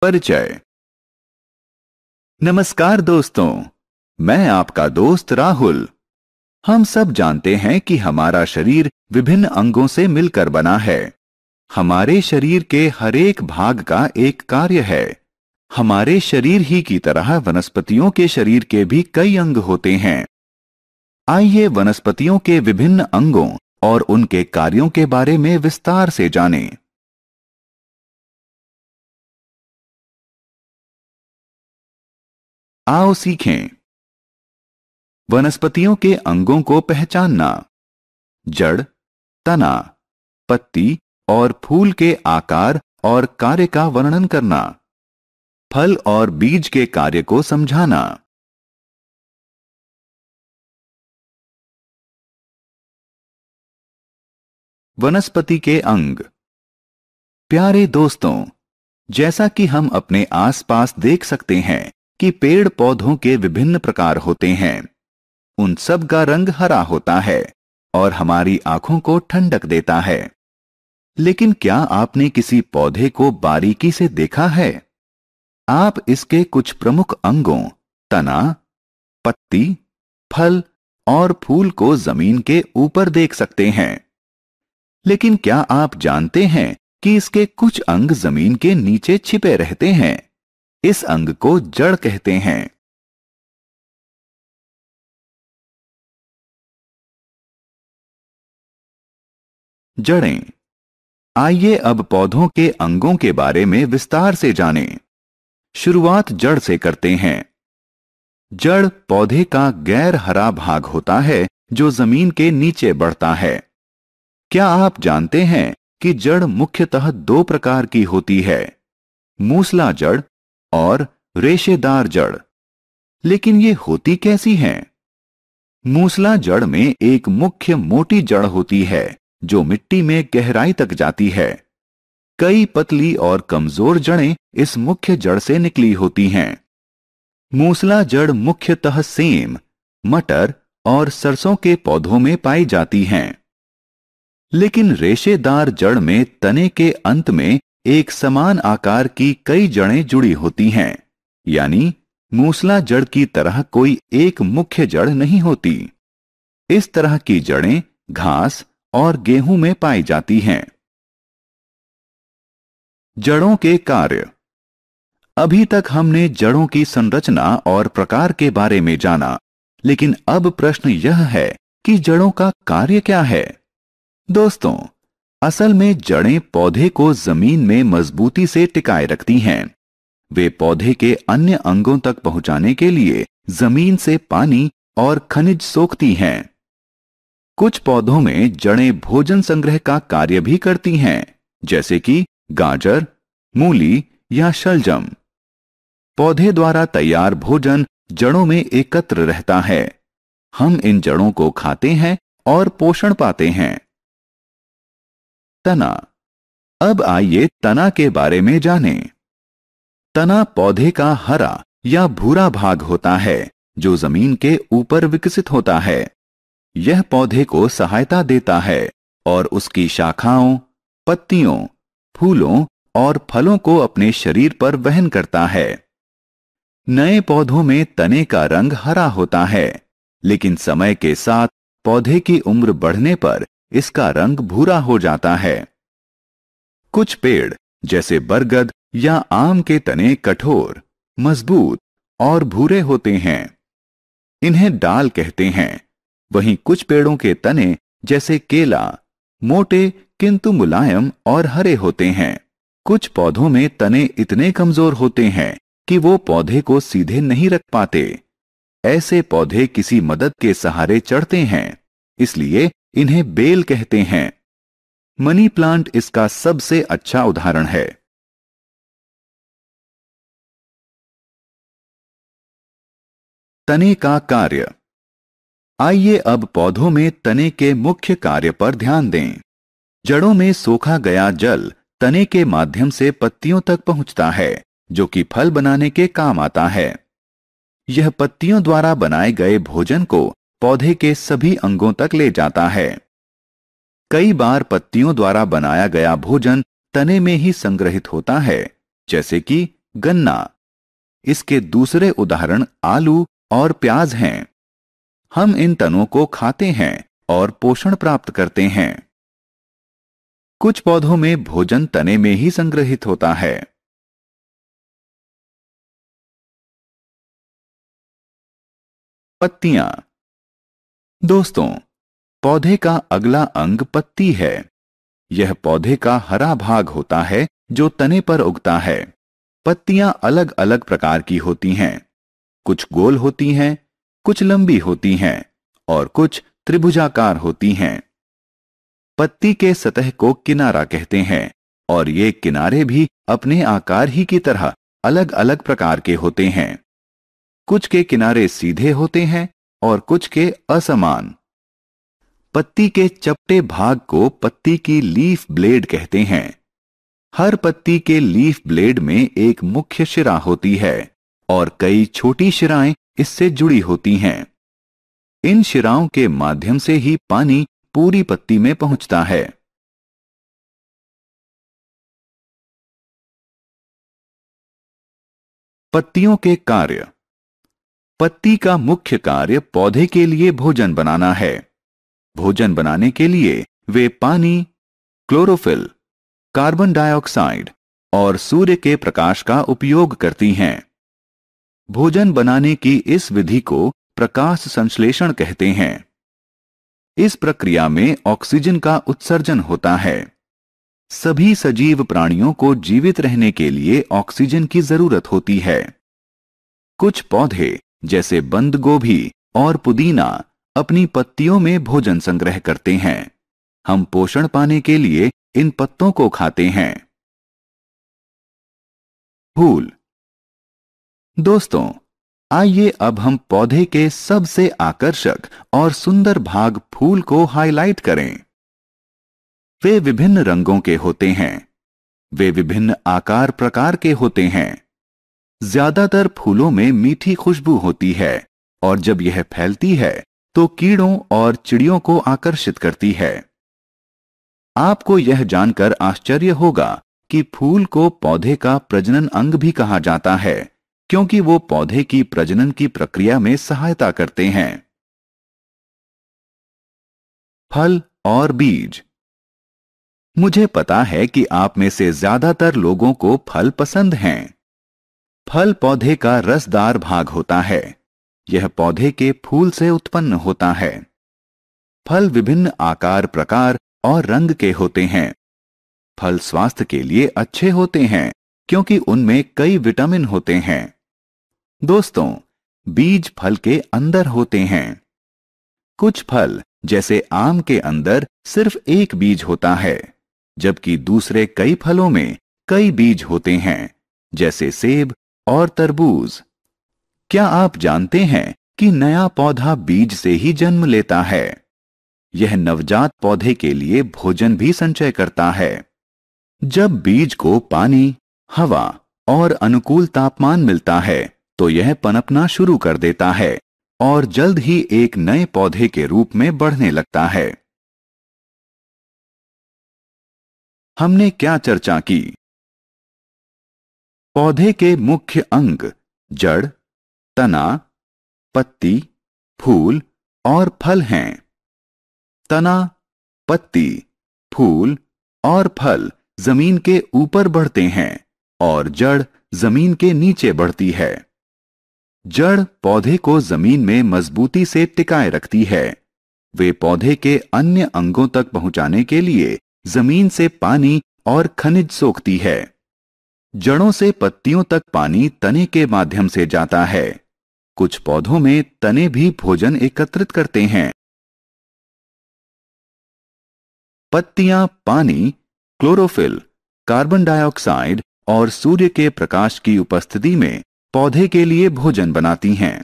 परिचय। नमस्कार दोस्तों, मैं आपका दोस्त राहुल। हम सब जानते हैं कि हमारा शरीर विभिन्न अंगों से मिलकर बना है। हमारे शरीर के हर एक भाग का एक कार्य है। हमारे शरीर ही की तरह वनस्पतियों के शरीर के भी कई अंग होते हैं। आइए वनस्पतियों के विभिन्न अंगों और उनके कार्यों के बारे में विस्तार से जानें। आओ सीखें। वनस्पतियों के अंगों को पहचानना। जड़, तना, पत्ती और फूल के आकार और कार्य का वर्णन करना। फल और बीज के कार्य को समझाना। वनस्पति के अंग। प्यारे दोस्तों, जैसा कि हम अपने आसपास देख सकते हैं कि पेड़ पौधों के विभिन्न प्रकार होते हैं। उन सब का रंग हरा होता है और हमारी आंखों को ठंडक देता है। लेकिन क्या आपने किसी पौधे को बारीकी से देखा है? आप इसके कुछ प्रमुख अंगों, तना, पत्ती, फल और फूल को जमीन के ऊपर देख सकते हैं। लेकिन क्या आप जानते हैं कि इसके कुछ अंग जमीन के नीचे छिपे रहते हैं? इस अंग को जड़ कहते हैं। जड़ें। आइए अब पौधों के अंगों के बारे में विस्तार से जानें। शुरुआत जड़ से करते हैं। जड़ पौधे का गैर हरा भाग होता है जो जमीन के नीचे बढ़ता है। क्या आप जानते हैं कि जड़ मुख्यतः दो प्रकार की होती है, मूसला जड़ और रेशेदार जड़। लेकिन ये होती कैसी हैं? मूसला जड़ में एक मुख्य मोटी जड़ होती है जो मिट्टी में गहराई तक जाती है। कई पतली और कमजोर जड़ें इस मुख्य जड़ से निकली होती हैं। मूसला जड़ मुख्यतः सेम, मटर और सरसों के पौधों में पाई जाती हैं। लेकिन रेशेदार जड़ में तने के अंत में एक समान आकार की कई जड़ें जुड़ी होती हैं, यानी मूसला जड़ की तरह कोई एक मुख्य जड़ नहीं होती। इस तरह की जड़ें घास और गेहूं में पाई जाती हैं। जड़ों के कार्य। अभी तक हमने जड़ों की संरचना और प्रकार के बारे में जाना, लेकिन अब प्रश्न यह है कि जड़ों का कार्य क्या है? दोस्तों, असल में जड़ें पौधे को जमीन में मजबूती से टिकाए रखती हैं। वे पौधे के अन्य अंगों तक पहुंचाने के लिए जमीन से पानी और खनिज सोखती हैं। कुछ पौधों में जड़ें भोजन संग्रह का कार्य भी करती हैं, जैसे कि गाजर, मूली या शलजम। पौधे द्वारा तैयार भोजन जड़ों में एकत्र रहता है। हम इन जड़ों को खाते हैं और पोषण पाते हैं। तना। अब आइए तना के बारे में जानें। तना पौधे का हरा या भूरा भाग होता है जो जमीन के ऊपर विकसित होता है। यह पौधे को सहायता देता है और उसकी शाखाओं, पत्तियों, फूलों और फलों को अपने शरीर पर वहन करता है। नए पौधों में तने का रंग हरा होता है, लेकिन समय के साथ पौधे की उम्र बढ़ने पर इसका रंग भूरा हो जाता है। कुछ पेड़ जैसे बरगद या आम के तने कठोर, मजबूत और भूरे होते हैं। इन्हें डाल कहते हैं। वहीं कुछ पेड़ों के तने जैसे केला मोटे किंतु मुलायम और हरे होते हैं। कुछ पौधों में तने इतने कमजोर होते हैं कि वो पौधे को सीधे नहीं रख पाते। ऐसे पौधे किसी मदद के सहारे चढ़ते हैं, इसलिए इन्हें बेल कहते हैं। मनी प्लांट इसका सबसे अच्छा उदाहरण है। तने का कार्य। आइए अब पौधों में तने के मुख्य कार्य पर ध्यान दें। जड़ों में सोखा गया जल तने के माध्यम से पत्तियों तक पहुंचता है, जो कि फल बनाने के काम आता है। यह पत्तियों द्वारा बनाए गए भोजन को पौधे के सभी अंगों तक ले जाता है। कई बार पत्तियों द्वारा बनाया गया भोजन तने में ही संग्रहित होता है, जैसे कि गन्ना। इसके दूसरे उदाहरण आलू और प्याज हैं। हम इन तनों को खाते हैं और पोषण प्राप्त करते हैं। कुछ पौधों में भोजन तने में ही संग्रहित होता है। पत्तियां। दोस्तों, पौधे का अगला अंग पत्ती है। यह पौधे का हरा भाग होता है जो तने पर उगता है। पत्तियां अलग अलग प्रकार की होती हैं। कुछ गोल होती हैं, कुछ लंबी होती हैं और कुछ त्रिभुजाकार होती हैं। पत्ती के सतह को किनारा कहते हैं और ये किनारे भी अपने आकार ही की तरह अलग अलग प्रकार के होते हैं। कुछ के किनारे सीधे होते हैं और कुछ के असमान। पत्ती के चपटे भाग को पत्ती की लीफ ब्लेड कहते हैं। हर पत्ती के लीफ ब्लेड में एक मुख्य शिरा होती है और कई छोटी शिराएं इससे जुड़ी होती हैं। इन शिराओं के माध्यम से ही पानी पूरी पत्ती में पहुंचता है। पत्तियों के कार्य। पत्ती का मुख्य कार्य पौधे के लिए भोजन बनाना है। भोजन बनाने के लिए वे पानी, क्लोरोफिल, कार्बन डाइऑक्साइड और सूर्य के प्रकाश का उपयोग करती हैं। भोजन बनाने की इस विधि को प्रकाश संश्लेषण कहते हैं। इस प्रक्रिया में ऑक्सीजन का उत्सर्जन होता है। सभी सजीव प्राणियों को जीवित रहने के लिए ऑक्सीजन की जरूरत होती है। कुछ पौधे जैसे बंद गोभी और पुदीना अपनी पत्तियों में भोजन संग्रह करते हैं। हम पोषण पाने के लिए इन पत्तों को खाते हैं। फूल। दोस्तों, आइए अब हम पौधे के सबसे आकर्षक और सुंदर भाग फूल को हाईलाइट करें। वे विभिन्न रंगों के होते हैं। वे विभिन्न आकार प्रकार के होते हैं। ज्यादातर फूलों में मीठी खुशबू होती है और जब यह फैलती है तो कीड़ों और चिड़ियों को आकर्षित करती है। आपको यह जानकर आश्चर्य होगा कि फूल को पौधे का प्रजनन अंग भी कहा जाता है, क्योंकि वो पौधे की प्रजनन की प्रक्रिया में सहायता करते हैं। फल और बीज। मुझे पता है कि आप में से ज्यादातर लोगों को फल पसंद हैं। फल पौधे का रसदार भाग होता है। यह पौधे के फूल से उत्पन्न होता है। फल विभिन्न आकार, प्रकार और रंग के होते हैं। फल स्वास्थ्य के लिए अच्छे होते हैं क्योंकि उनमें कई विटामिन होते हैं। दोस्तों, बीज फल के अंदर होते हैं। कुछ फल जैसे आम के अंदर सिर्फ एक बीज होता है, जबकि दूसरे कई फलों में कई बीज होते हैं, जैसे सेब और तरबूज। क्या आप जानते हैं कि नया पौधा बीज से ही जन्म लेता है? यह नवजात पौधे के लिए भोजन भी संचय करता है। जब बीज को पानी, हवा और अनुकूल तापमान मिलता है तो यह पनपना शुरू कर देता है और जल्द ही एक नए पौधे के रूप में बढ़ने लगता है। हमने क्या चर्चा की? पौधे के मुख्य अंग जड़, तना, पत्ती, फूल और फल हैं। तना, पत्ती, फूल और फल जमीन के ऊपर बढ़ते हैं और जड़ जमीन के नीचे बढ़ती है। जड़ पौधे को जमीन में मजबूती से टिकाए रखती है। वे पौधे के अन्य अंगों तक पहुंचाने के लिए जमीन से पानी और खनिज सोखती है। जड़ों से पत्तियों तक पानी तने के माध्यम से जाता है। कुछ पौधों में तने भी भोजन एकत्रित करते हैं। पत्तियां पानी, क्लोरोफिल, कार्बन डाइऑक्साइड और सूर्य के प्रकाश की उपस्थिति में पौधे के लिए भोजन बनाती हैं।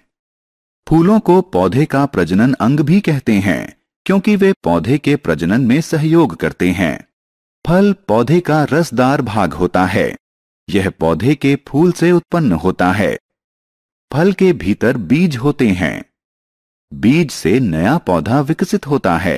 फूलों को पौधे का प्रजनन अंग भी कहते हैं, क्योंकि वे पौधे के प्रजनन में सहयोग करते हैं। फल पौधे का रसदार भाग होता है। यह पौधे के फूल से उत्पन्न होता है। फल के भीतर बीज होते हैं। बीज से नया पौधा विकसित होता है।